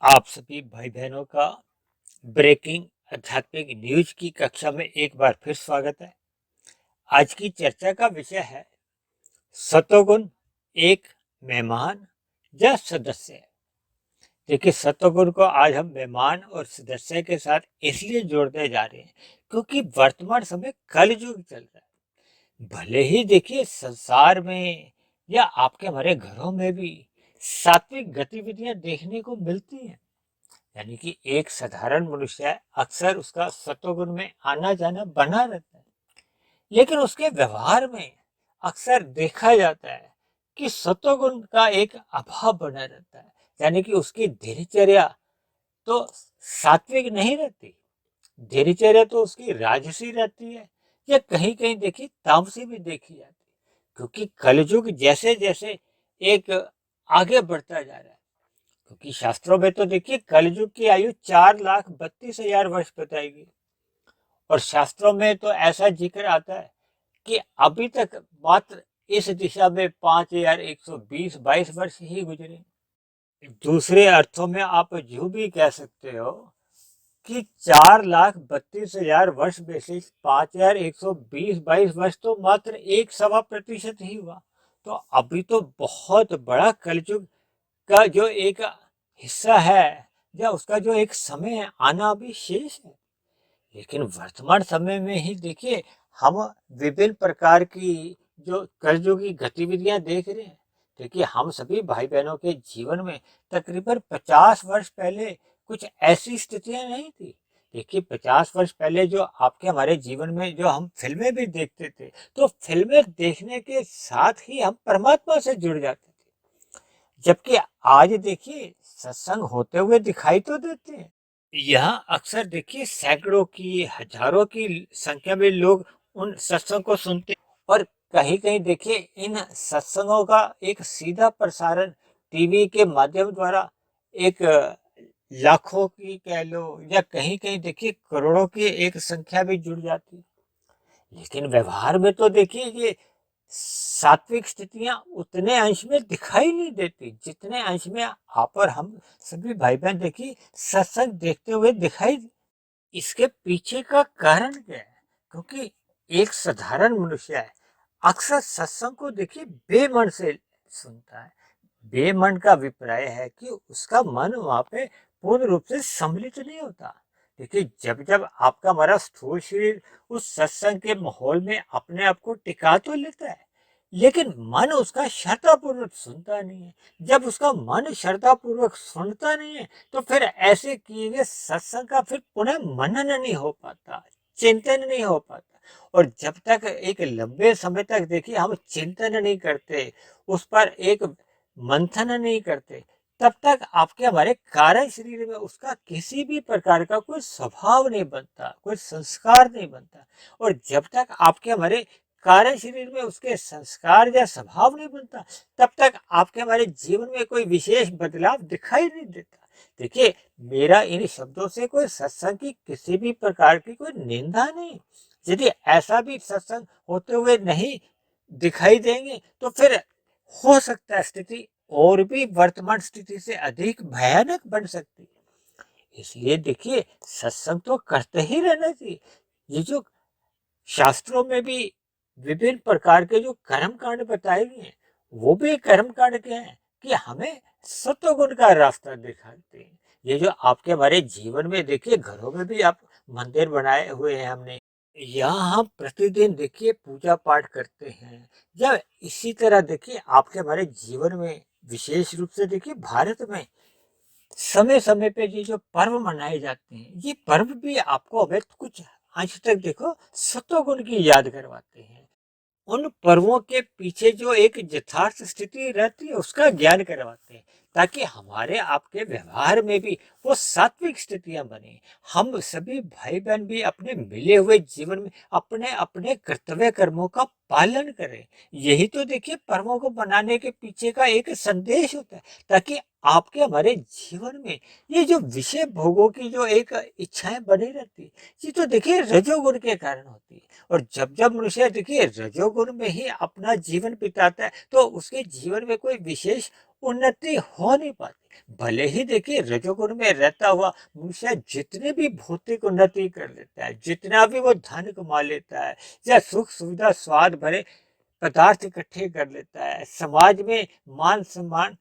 आप सभी भाई बहनों का ब्रेकिंग आध्यात्मिक न्यूज की कक्षा में एक बार फिर स्वागत है। आज की चर्चा का विषय है सतोगुण एक मेहमान या सदस्य। देखिए, सतोगुण को आज हम मेहमान और सदस्य के साथ इसलिए जोड़ने जा रहे हैं क्योंकि वर्तमान समय कलयुग चल रहा है। भले ही देखिए संसार में या आपके हमारे घरों में भी सात्विक गतिविधियां देखने को मिलती हैं। यानी कि एक साधारण मनुष्य है, अक्सर उसका सत्वगुण में आना जाना बना रहता है, लेकिन उसके व्यवहार में अक्सर देखा जाता है कि सत्वगुण का एक अभाव बना रहता है। यानी कि उसकी दिनचर्या तो सात्विक नहीं रहती, दिनचर्या तो उसकी राजसी रहती है या कहीं कहीं देखिए तामसी भी देखी जाती है, क्योंकि कलयुग जैसे जैसे एक आगे बढ़ता जा रहा है। क्योंकि शास्त्रों में तो देखिए कलयुग की आयु 4,32,000 वर्ष बताई गई, और शास्त्रों में तो ऐसा जिक्र आता है कि अभी तक मात्र इस दिशा में 5,120-22 वर्ष ही गुजरे। दूसरे अर्थों में आप यूं भी कह सकते हो कि 4,32,000 वर्ष में से 5,120-22 वर्ष तो मात्र 1.25% ही हुआ। तो अभी तो बहुत बड़ा कलयुग का जो एक हिस्सा है या उसका जो एक समय है आना अभी शेष है। लेकिन वर्तमान समय में ही देखिए हम विभिन्न प्रकार की जो कलयुगी गतिविधियां देख रहे हैं। देखिए, हम सभी भाई बहनों के जीवन में तकरीबन 50 वर्ष पहले कुछ ऐसी स्थितियां नहीं थी। देखिए, 50 वर्ष पहले जो आपके हमारे जीवन में जो हम फिल्में भी देखते थे, तो फिल्में देखने के साथ ही हम परमात्मा से जुड़ जाते थे। जबकि आज देखिए सत्संग होते हुए दिखाई तो देते हैं। यहाँ अक्सर देखिए सैकड़ों की हजारों की संख्या में लोग उन सत्संग को सुनते हैं, और कहीं कहीं देखिए इन सत्संगों का एक सीधा प्रसारण टीवी के माध्यम द्वारा एक लाखों की कह लो या कहीं कहीं देखिए करोड़ों की एक संख्या भी जुड़ जाती है। लेकिन व्यवहार में तो देखिए ये सात्विक स्थितियां उतने अंश में दिखाई नहीं देती जितने अंश में आप और हम सभी भाई बहन देखिए सत्संग देखते हुए दिखाई। इसके पीछे का कारण क्या है? क्योंकि एक साधारण मनुष्य है, अक्सर सत्संग को देखिए बेमन से सुनता है। बेमन का अभिप्राय है कि उसका मन वहां पे पूर्ण रूप से सम्मिलित नहीं होता। देखिए, जब जब आपका हमारा स्थूल शरीर उस सत्संग के माहौल में अपने आप को टिका तो लेता है, लेकिन मन उसका श्रद्धापूर्वक सुनता नहीं है। जब उसका मन श्रद्धापूर्वक सुनता नहीं है, तो फिर ऐसे किए गए सत्संग का फिर पुनः मनन नहीं हो पाता, चिंतन नहीं हो पाता। और जब तक एक लंबे समय तक देखिए हम चिंतन नहीं करते, उस पर एक मंथन नहीं करते, तब तक आपके हमारे कार्य शरीर में उसका किसी भी प्रकार का कोई स्वभाव नहीं बनता, कोई संस्कार नहीं बनता। और जब तक आपके हमारे कार्य शरीर में उसके संस्कार या स्वभाव नहीं बनता, तब तक आपके हमारे जीवन में कोई विशेष बदलाव दिखाई नहीं देता। देखिए, मेरा इन शब्दों से कोई सत्संग की किसी भी प्रकार की कोई निंदा नहीं। यदि ऐसा भी सत्संग होते हुए नहीं दिखाई देंगे, तो फिर हो सकता है स्थिति और भी वर्तमान स्थिति से अधिक भयानक बन सकती है। इसलिए देखिए, सत्संग तो करते ही रहना चाहिए। ये जो शास्त्रों में भी विभिन्न प्रकार के जो कर्म कांड बताए गए हैं, वो भी कर्म कांड के हैं कि हमें सत्वगुण का रास्ता दिखाते हैं। ये जो आपके हमारे जीवन में देखिए घरों में भी आप मंदिर बनाए हुए हैं हमने, यहाँ हम प्रतिदिन देखिए पूजा पाठ करते हैं। या इसी तरह देखिए आपके हमारे जीवन में विशेष रूप से देखिए भारत में समय समय पे ये जो पर्व मनाए जाते हैं, ये पर्व भी आपको हमें कुछ अंश तक देखो सत्वगुण की याद करवाते हैं। उन पर्वों के पीछे जो एक यथार्थ स्थिति रहती है उसका ज्ञान करवाते हैं, ताकि हमारे आपके व्यवहार में भी वो सात्विक स्थितियां बने। हम सभी भाई बहन भी अपने मिले हुए जीवन में अपने अपने कर्तव्य कर्मों का पालन करें। यही तो देखिए पर्वों को बनाने के पीछे का एक संदेश होता है, ताकि आपके हमारे जीवन में ये जो विषय भोगों की जो एक इच्छाएं बनी रहती, ये तो देखिए रजोगुण के कारण होती है। और जब जब मनुष्य देखिए रजोगुण में ही अपना जीवन बिताता है, तो उसके जीवन में कोई विशेष उन्नति हो नहीं पाती। भले ही देखिए रजोगुण में रहता हुआ मनुष्य जितने भी भौतिक उन्नति कर लेता है, जितना भी वो धन कमा लेता है या सुख सुविधा स्वाद भरे पदार्थ इकट्ठे कर लेता है, समाज में मान सम्मान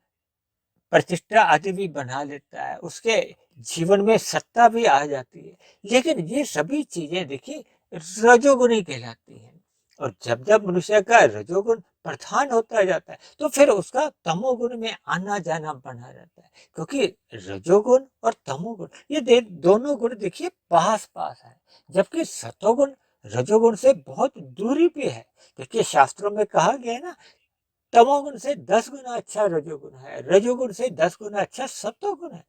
प्रतिष्ठा आदि भी बना लेता है, उसके जीवन में सत्ता भी आ जाती है, लेकिन ये सभी चीजें देखिए रजोगुणी कहलाती हैं। और जब जब मनुष्य का रजोगुण प्रधान होता जाता है, तो फिर उसका तमोगुण में आना जाना बना रहता है, क्योंकि रजोगुण और तमोगुण ये दोनों गुण देखिए पास पास है, जबकि सतोगुण रजोगुण से बहुत दूरी पे है। देखिए शास्त्रों में कहा गया है ना, तमोगुण से 10 गुना अच्छा रजोगुण है, रजोगुण से 10 गुना अच्छा सत्वगुण है।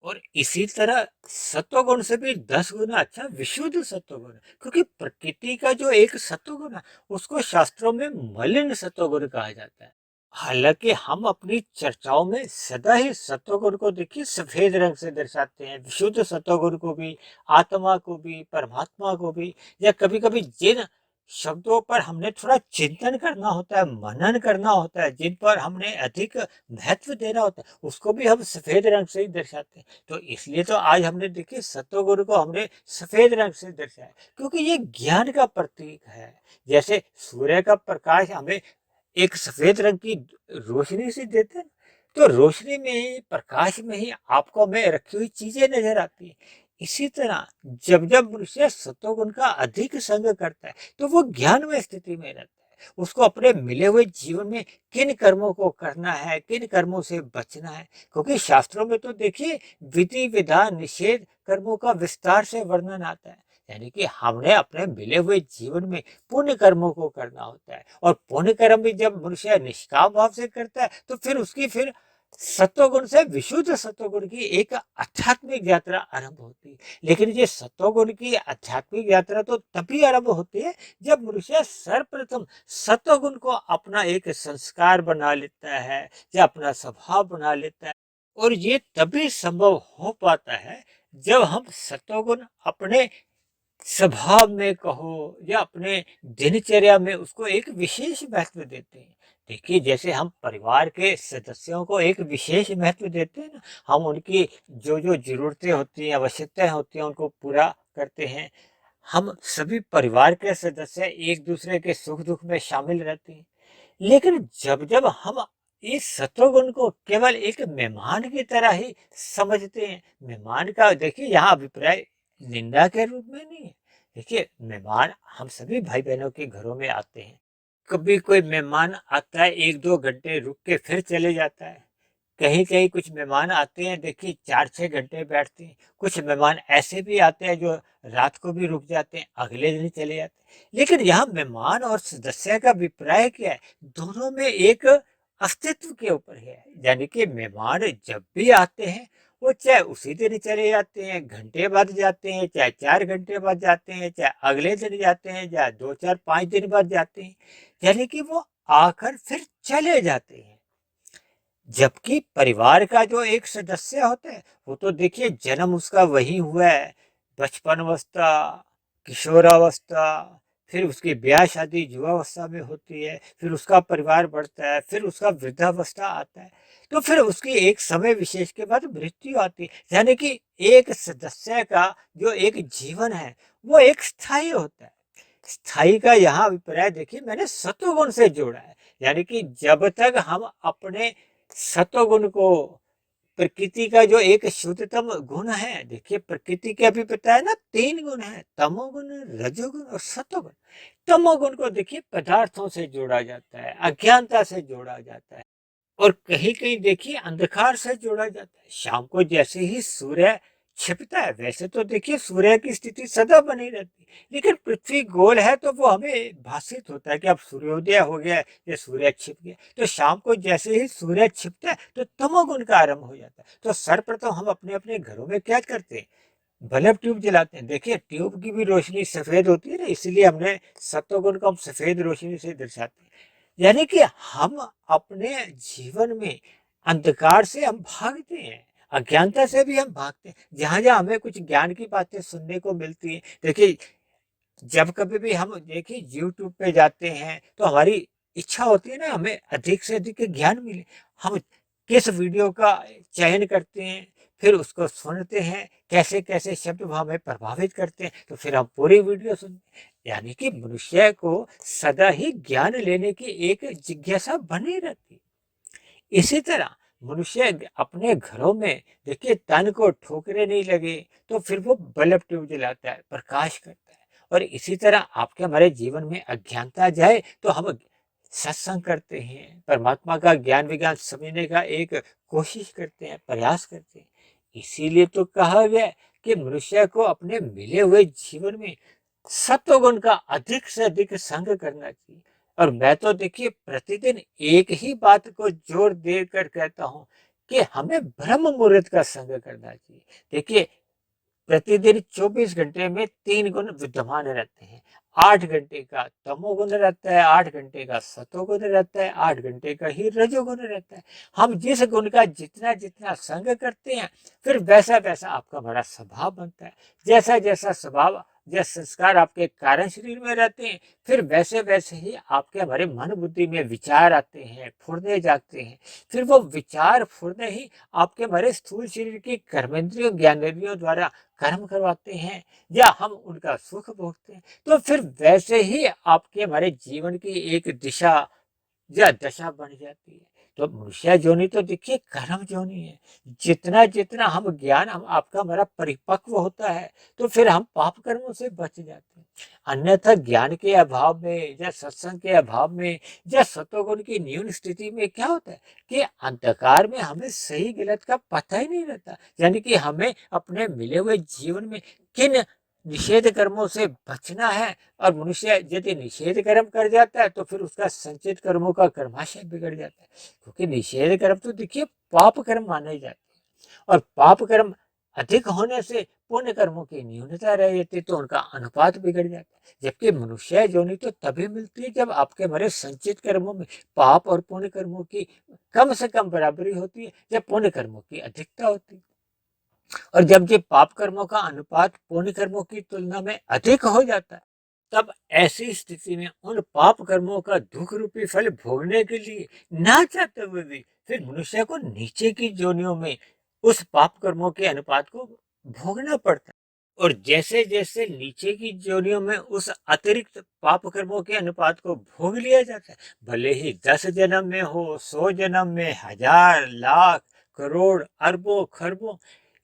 और इसी तरह सत्वगुण से भी 10 गुना अच्छा विशुद्ध सत्वगुण है, क्योंकि प्रकृति का जो एक सत्वगुण है उसको शास्त्रों में मलिन सत्वगुण कहा जाता है। हालांकि हम अपनी चर्चाओं में सदा ही सत्वगुण को देखिए सफेद रंग से दर्शाते हैं, विशुद्ध सत्वगुण को भी, आत्मा को भी, परमात्मा को भी, या कभी कभी जिन शब्दों पर हमने थोड़ा चिंतन करना होता है, मनन करना होता है, जिन पर हमने अधिक महत्व देना होता है, उसको भी हम सफेद रंग से ही दर्शाते हैं। तो इसलिए तो आज हमने देखिए सत्वगुण को हमने सफेद रंग से दर्शाया, क्योंकि ये ज्ञान का प्रतीक है। जैसे सूर्य का प्रकाश हमें एक सफेद रंग की रोशनी से देते हैं, तो रोशनी में ही, प्रकाश में ही आपको में रखी हुई चीजें नजर आती है। इसी तरह जब जब मनुष्य सत्वगुण का अधिक संग करता है, तो वो ज्ञानमय स्थिति में रहता है। उसको अपने मिले हुए जीवन में किन कर्मों को करना है, किन कर्मों से बचना है, क्योंकि शास्त्रों में तो देखिए विधि विधान निषेध कर्मों का विस्तार से वर्णन आता है। यानी कि हमने अपने मिले हुए जीवन में पुण्य कर्मों को करना होता है, और पुण्य कर्म भी जब मनुष्य निष्काम भाव से करता है, तो फिर उसकी फिर सत्वगुण से विशुद्ध सत्वगुण की एक आध्यात्मिक यात्रा आरंभ होती है। लेकिन ये सत्वगुण की आध्यात्मिक यात्रा तो तभी आरंभ होती है जब मनुष्य सर्वप्रथम सत्वगुण को अपना एक संस्कार बना लेता है या अपना स्वभाव बना लेता है। और ये तभी संभव हो पाता है जब हम सत्वगुण अपने स्वभाव में कहो या अपने दिनचर्या में उसको एक विशेष महत्व देते हैं। देखिए जैसे हम परिवार के सदस्यों को एक विशेष महत्व देते हैं ना, हम उनकी जो जो जरूरतें होती हैं, आवश्यकताएं होती हैं, उनको पूरा करते हैं। हम सभी परिवार के सदस्य एक दूसरे के सुख दुख में शामिल रहते हैं। लेकिन जब जब हम इस सत्वगुण को केवल एक मेहमान की तरह ही समझते हैं, मेहमान का देखिए यहाँ अभिप्राय निंदा के रूप में नहीं है। देखिए मेहमान हम सभी भाई बहनों के घरों में आते हैं। कभी कोई मेहमान आता है, एक दो घंटे रुक के फिर चले जाता है। कहीं कहीं कुछ मेहमान आते हैं, देखिए 4-6 घंटे बैठते हैं। कुछ मेहमान ऐसे भी आते हैं जो रात को भी रुक जाते हैं, अगले दिन चले जाते हैं। लेकिन यहाँ मेहमान और सदस्य का अभिप्राय क्या है? दोनों में एक अस्तित्व के ऊपर है। यानी कि मेहमान जब भी आते हैं, वो चाहे उसी दिन चले जाते हैं, घंटे बाद जाते हैं, चाहे 4 घंटे बाद जाते हैं, चाहे अगले दिन जाते हैं, चाहे 2-4-5 दिन बाद जाते हैं, यानी कि वो आकर फिर चले जाते हैं। जबकि परिवार का जो एक सदस्य होता है, वो तो देखिए जन्म उसका वही हुआ है, बचपन अवस्था, किशोरावस्था, फिर उसकी ब्याह शादी युवावस्था में होती है, फिर उसका परिवार बढ़ता है, फिर उसका वृद्धावस्था आता है, तो फिर उसकी एक समय विशेष के बाद मृत्यु आती है। यानी कि एक सदस्य का जो एक जीवन है, वो एक स्थायी होता है। स्थायी का यहाँ अभिप्राय देखिए मैंने सत्वगुण से जोड़ा है। यानी कि जब तक हम अपने सत्वगुण को, प्रकृति का जो एक शुद्धतम गुण है, देखिए प्रकृति के अभी बताया ना 3 गुण है, तमोगुण, रजोगुण और सत्वगुण। तमोगुण को देखिए पदार्थों से जोड़ा जाता है, अज्ञानता से जोड़ा जाता है, और कहीं कहीं देखिए अंधकार से जोड़ा जाता है। शाम को जैसे ही सूर्य छिपता है, वैसे तो देखिए सूर्य की स्थिति सदा बनी रहती है, लेकिन पृथ्वी गोल है तो वो हमें भासित होता है कि अब सूर्योदय हो गया है या सूर्य छिप गया। तो शाम को जैसे ही सूर्य छिपता है तो तमोगुण का आरंभ हो जाता है। तो सर्वप्रथम हम अपने अपने घरों में क्या करते हैं? बल्ब ट्यूब जलाते हैं। देखिए ट्यूब की भी रोशनी सफेद होती है ना, इसलिए हमने सत्वगुण को हम सफेद रोशनी से दर्शाते हैं। यानी कि हम अपने जीवन में अंधकार से हम भागते हैं, अज्ञानता से भी हम भागते हैं। जहाँ जहाँ हमें कुछ ज्ञान की बातें सुनने को मिलती है, देखिए जब कभी भी हम देखिए यूट्यूब पे जाते हैं तो हमारी इच्छा होती है ना हमें अधिक से अधिक ज्ञान मिले। हम किस वीडियो का चयन करते हैं, फिर उसको सुनते हैं, कैसे कैसे शब्द वो हमें प्रभावित करते हैं, तो फिर हम पूरी वीडियो सुनते हैं। यानी कि मनुष्य को सदा ही ज्ञान लेने की एक जिज्ञासा बनी रहती है। इसी तरह मनुष्य अपने घरों में देखिए तन को ठोकरे नहीं लगे तो फिर वो बल्ब ट्यूब जलाता है, प्रकाश करता है। और इसी तरह आपके हमारे जीवन में अज्ञानता जाए तो हम सत्संग करते हैं, परमात्मा का ज्ञान विज्ञान समझने का एक कोशिश करते हैं, प्रयास करते हैं। इसीलिए तो कहा गया है कि मनुष्य को अपने मिले हुए जीवन में सत्वगुण का अधिक से अधिक संग करना चाहिए। और मैं तो देखिए प्रतिदिन एक ही बात को जोर देकर कहता हूँ कि हमें ब्रह्म मुहूर्त का संग करना चाहिए। देखिए प्रतिदिन 24 घंटे में 3 गुण विद्यमान रहते हैं। 8 घंटे का तमोगुण रहता है, 8 घंटे का सतोगुण रहता है, 8 घंटे का ही रजोगुण रहता है। हम जिस गुण का जितना जितना संग करते हैं, फिर वैसा वैसा आपका बड़ा स्वभाव बनता है। जैसा जैसा स्वभाव या संस्कार आपके कारण शरीर में रहते हैं, फिर वैसे वैसे ही आपके हमारे मन बुद्धि में विचार आते हैं, फुरने जागते हैं। फिर वो विचार फुरने ही आपके हमारे स्थूल शरीर की कर्मेंद्रियों ज्ञानेंद्रियों द्वारा कर्म करवाते हैं या हम उनका सुख भोगते हैं। तो फिर वैसे ही आपके हमारे जीवन की एक दिशा या दशा बन जाती है। तो मनुष्य जोनि तो देखिए कर्म जोनि है। जितना जितना हम ज्ञान हम आपका हमारा परिपक्व होता है तो फिर हम पाप कर्मों से बच जाते हैं। अन्यथा ज्ञान के अभाव में या सत्संग के अभाव में या सतोगुण की न्यून स्थिति में क्या होता है कि अंधकार में हमें सही गलत का पता ही नहीं रहता। यानी कि हमें अपने मिले हुए जीवन में किन निषेध कर्मों से बचना है। और मनुष्य यदि निषेध कर्म कर जाता है तो फिर उसका संचित कर्मों का कर्माशय बिगड़ जाता है। क्योंकि निषेध कर्म तो देखिए पाप कर्म माने जाते हैं और पाप कर्म अधिक होने से पुण्य कर्मों की न्यूनता रह जाती है, तो उनका अनुपात बिगड़ जाता है। जबकि मनुष्य जोनि तो तभी मिलती है जब आपके हमारे संचित कर्मों में पाप और पुण्य कर्मों की कम से कम बराबरी होती है, जब पुण्य कर्मों की अधिकता होती है। और जब ये पाप कर्मों का अनुपात पुण्य कर्मों की तुलना में अधिक हो जाता है, तब ऐसी स्थिति में उन पाप कर्मों का दुख रूपी फल भोगने के लिए ना चाहते हुए भी फिर मनुष्य को नीचे की जोनियों में उस पाप कर्मों के अनुपात को भोगना पड़ता है। और जैसे जैसे नीचे की जोनियों में उस अतिरिक्त पाप कर्मों के अनुपात को भोग लिया जाता है, भले ही 10 जन्म में हो, 100 जन्म में, 1000 लाख करोड़ अरबों खरबों,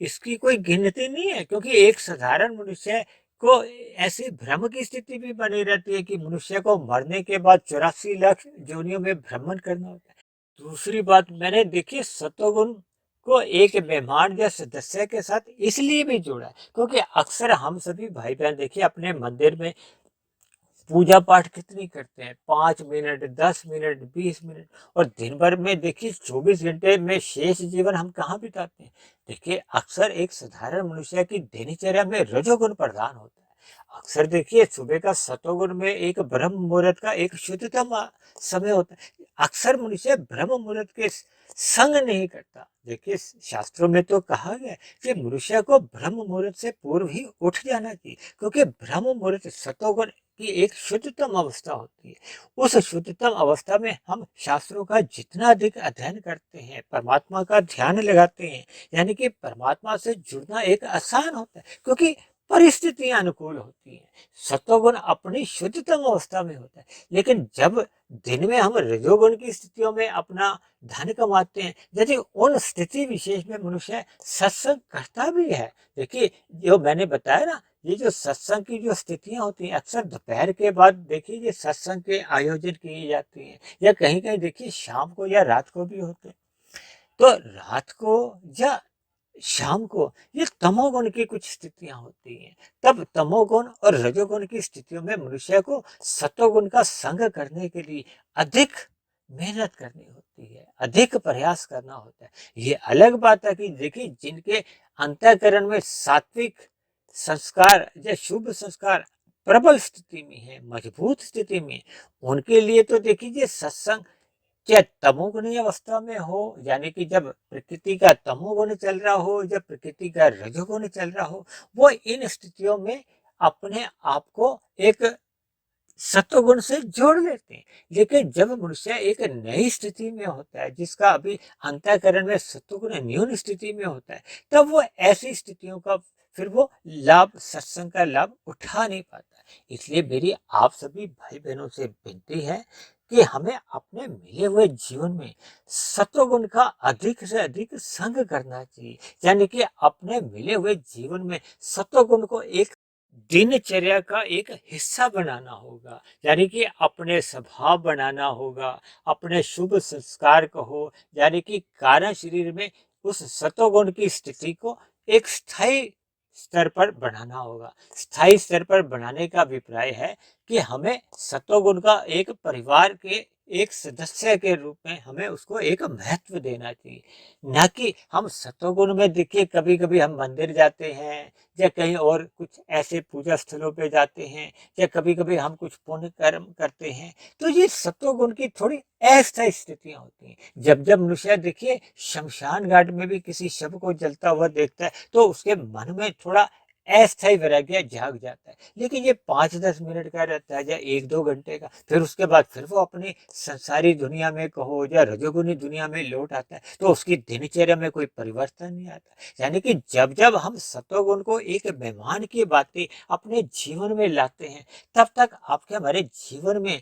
इसकी कोई गिनती नहीं है। क्योंकि एक साधारण मनुष्य को ऐसी भ्रम की स्थिति भी बनी रहती है कि मनुष्य को मरने के बाद 84 लाख जोनियों में भ्रमण करना होता है। दूसरी बात मैंने देखी, सतोगुण को एक मेहमान या सदस्य के साथ इसलिए भी जोड़ा है क्योंकि अक्सर हम सभी भाई बहन देखिए अपने मंदिर में पूजा पाठ कितनी करते हैं, 5 मिनट, 10 मिनट, 20 मिनट। और दिन भर में देखिए 24 घंटे में शेष जीवन हम कहाँ बिताते हैं। देखिए अक्सर एक साधारण मनुष्य की दिनचर्या में रजोगुण प्रधान होता है। अक्सर देखिए सुबह का सतोगुण में एक ब्रह्म मुहूर्त का एक शुद्धतम समय होता है। अक्सर मनुष्य ब्रह्म मुहूर्त के संग नहीं करता। देखिए शास्त्रों में तो कहा गया है कि मनुष्य को ब्रह्म मुहूर्त से पूर्व ही उठ जाना चाहिए, क्योंकि ब्रह्म मुहूर्त सतोगुण की एक शुद्धतम अवस्था होती है। उस शुद्धतम अवस्था में हम शास्त्रों का जितना अधिक अध्ययन करते हैं, परमात्मा का ध्यान लगाते हैं, यानी कि परमात्मा से जुड़ना एक आसान होता है क्योंकि परिस्थितियां अनुकूल होती हैं। सत्वगुण अपनी शुद्धतम अवस्था में होता है। लेकिन जब दिन में हम रजोगुण की स्थितियों में अपना धन कमाते हैं, यदि उन स्थिति विशेष में मनुष्य सत्संग करता भी है, देखिए जो मैंने बताया ना, ये जो सत्संग की जो स्थितियां होती हैं अक्सर दोपहर के बाद देखिए ये सत्संग के आयोजन किए जाते हैं, या कहीं कहीं देखिए शाम को या रात को भी होते हैं। तो रात को या शाम को ये तमोगुण की कुछ स्थितियां होती हैं। तब तमोगुण और रजोगुण की स्थितियों में मनुष्य को सत्वगुण का संग करने के लिए अधिक मेहनत करनी होती है, अधिक प्रयास करना होता है। ये अलग बात है कि देखिए जिनके अंतःकरण में सात्विक संस्कार या शुभ संस्कार प्रबल स्थिति में है, मजबूत स्थिति में, उनके लिए तो देखिए सत्संग चाहे तमोगुणी अवस्था में हो, यानी कि जब प्रकृति का तमोगुण चल रहा हो, जब प्रकृति का रजोगुण चल रहा हो, वो इन स्थितियों में अपने आप को एक सत्वगुण से जोड़ लेते हैं। लेकिन जब मनुष्य एक नई स्थिति में होता है, जिसका अभी अंतःकरण में सत्वगुण न्यून स्थिति में होता है, तब वो ऐसी स्थितियों का फिर वो लाभ, सत्संग का लाभ उठा नहीं पाता। इसलिए मेरी आप सभी भाई बहनों से विनती है कि हमें अपने मिले हुए जीवन में सत्वगुण का अधिक से अधिक संग करना चाहिए। यानी कि अपने मिले हुए जीवन में सत्वगुण को एक दिनचर्या का एक हिस्सा बनाना होगा, यानी कि अपने स्वभाव बनाना होगा, अपने शुभ संस्कार को हो, यानी कि कारण शरीर में उस सतोगुण की स्थिति को एक स्थायी स्तर पर बनाना होगा। स्थायी स्तर पर बनाने का अभिप्राय है कि हमें सतोगुण का एक परिवार के एक सदस्य के रूप में हमें उसको एक महत्व देना चाहिए। ना कि हम सतोगुण में देखिए, कभी कभी हम मंदिर जाते हैं या कहीं और कुछ ऐसे पूजा स्थलों पे जाते हैं, या कभी कभी हम कुछ पुण्य कर्म करते हैं, तो ये सत्वगुण की थोड़ी अस्थायी स्थितियां होती हैं। जब जब मनुष्य देखिए शमशान घाट में भी किसी शव को जलता हुआ देखता है, तो उसके मन में थोड़ा अस्थायी वैराग्य जाग जाता है। लेकिन ये 5-10 मिनट का रहता है या 1-2 घंटे का, फिर उसके बाद फिर वो अपनी संसारी दुनिया में कहो या रजोगुनी दुनिया में लौट आता है, तो उसकी दिनचर्या में कोई परिवर्तन नहीं आता। यानी कि जब जब हम सत्वगुण को एक मेहमान की बातें अपने जीवन में लाते हैं, तब तक आपके हमारे जीवन में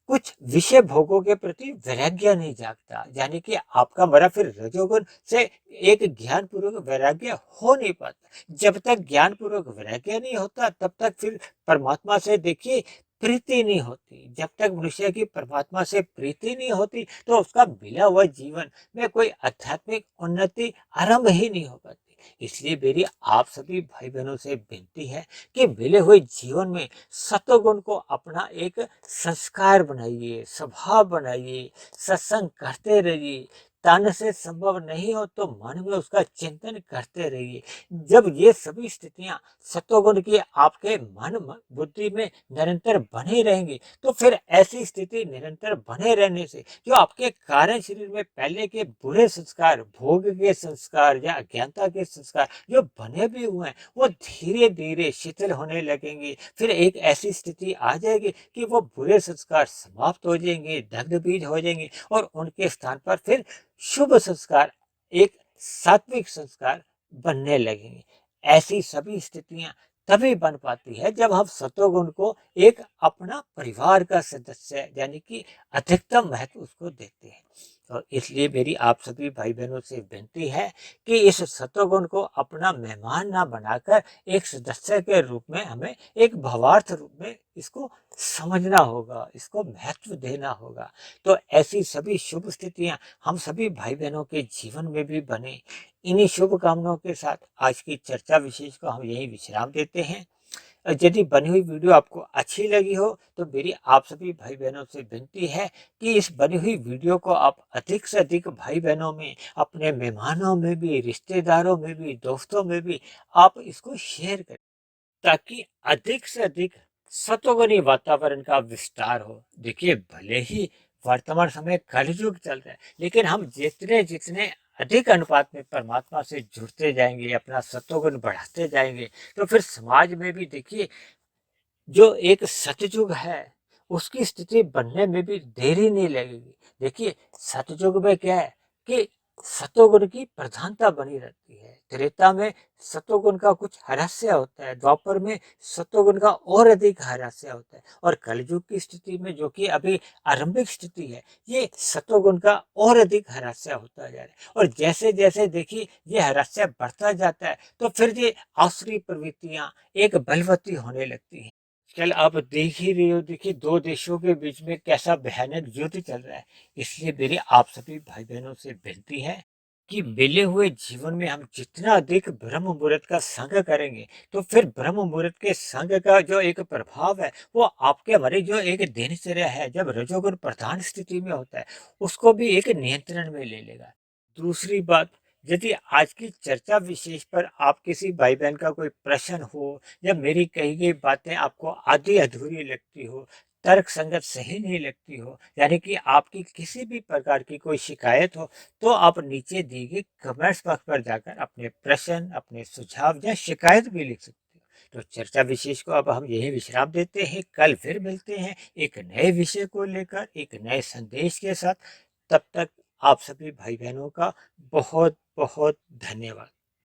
कुछ विषय भोगों के प्रति वैराग्य नहीं जागता। यानी कि आपका हमारा फिर रजोगुण से एक ज्ञान पूर्वक वैराग्य हो नहीं पाता। जब तक ज्ञान पूर्वक वैराग्य नहीं होता, तब तक फिर परमात्मा से देखिए प्रीति नहीं होती। जब तक मनुष्य की परमात्मा से प्रीति नहीं होती, तो उसका मिला हुआ जीवन में कोई आध्यात्मिक उन्नति आरंभ ही नहीं हो पाती। इसलिए मेरी आप सभी भाई बहनों से विनती है कि मिले हुए जीवन में सत्वगुण को अपना एक संस्कार बनाइए, स्वभाव बनाइए, सत्संग करते रहिए। तन से संभव नहीं हो तो मन में उसका चिंतन करते रहिए। जब ये सभी स्थितियां सत्वगुण की आपके मन बुद्धि में निरंतर बनी रहेंगी, तो फिर ऐसी स्थिति निरंतर बने रहने से जो आपके कारण शरीर में पहले के बुरे संस्कार, भोग के संस्कार या अज्ञानता के संस्कार जो बने भी हुए हैं, वो धीरे धीरे शिथिल होने लगेंगे। फिर एक ऐसी स्थिति आ जाएगी कि वो बुरे संस्कार समाप्त हो जाएंगे, दग्ध बीज हो जाएंगे, और उनके स्थान पर फिर शुभ संस्कार, एक सात्विक संस्कार बनने लगेंगे। ऐसी सभी स्थितियां तभी बन पाती है जब हम सत्वगुण को एक अपना परिवार का सदस्य, यानी कि अधिकतम महत्व उसको देते हैं। तो इसलिए मेरी आप सभी भाई बहनों से विनती है कि इस सत्वगुण को अपना मेहमान ना बनाकर एक सदस्य के रूप में हमें एक भावार्थ रूप में इसको समझना होगा, इसको महत्व देना होगा। तो ऐसी सभी शुभ स्थितियां हम सभी भाई बहनों के जीवन में भी बने। इन्हीं शुभ कामनाओं के साथ आज की चर्चा विशेष को हम यही विश्राम देते हैं। यदि बनी हुई वीडियो आपको अच्छी लगी हो, तो मेरी आप सभी भाई बहनों से विनती है कि इस बनी हुई वीडियो को आप अधिक से अधिक भाई बहनों में, अपने मेहमानों में भी, रिश्तेदारों में भी, दोस्तों में भी आप इसको शेयर करें, ताकि अधिक से अधिक सत्वगुणी वातावरण का विस्तार हो। देखिए, भले ही वर्तमान समय कलयुग चल रहा है, लेकिन हम जितने जितने अधिक अनुपात में परमात्मा से जुड़ते जाएंगे, अपना सत्वगुण बढ़ाते जाएंगे, तो फिर समाज में भी देखिए जो एक सतयुग है, उसकी स्थिति बनने में भी देरी नहीं लगेगी। देखिए, सतयुग में क्या है कि सतोगुण की प्रधानता बनी रहती है। त्रेता में सतोगुण का कुछ ह्रास्य होता है, द्वापर में सतोगुण का और अधिक ह्रास्य होता है, और कलयुग की स्थिति में जो कि अभी आरंभिक स्थिति है, ये सतोगुण का और अधिक ह्रास्य होता जा रहा है। और जैसे जैसे देखिए ये ह्रास्य बढ़ता जाता है, तो फिर ये आसुरी प्रवृत्तियां एक बलवती होने लगती हैं। कल आप देख ही रहे हो, देखिए दो देशों के बीच में कैसा भयानक युद्ध चल रहा है। इसलिए मेरी आप सभी भाई बहनों से विनती है कि मिले हुए जीवन में हम जितना अधिक ब्रह्म मुहूर्त का संग करेंगे, तो फिर ब्रह्म मुहूर्त के संग का जो एक प्रभाव है, वो आपके हमारे जो एक दिनचर्या है, जब रजोगुण प्रधान स्थिति में होता है, उसको भी एक नियंत्रण में ले लेगा। दूसरी बात, यदि आज की चर्चा विशेष पर आप किसी भाई बहन का कोई प्रश्न हो, या मेरी कही गई बातें आपको आधी अधूरी लगती हो, तर्क संगत सही नहीं लगती हो, यानी कि आपकी किसी भी प्रकार की कोई शिकायत हो, तो आप नीचे दी गई कमेंट्स बॉक्स पर जाकर अपने प्रश्न, अपने सुझाव या शिकायत भी लिख सकते हो। तो चर्चा विशेष को अब हम यही विश्राम देते हैं। कल फिर मिलते हैं एक नए विषय को लेकर, एक नए संदेश के साथ। तब तक आप सभी भाई बहनों का बहुत बहुत धन्यवाद।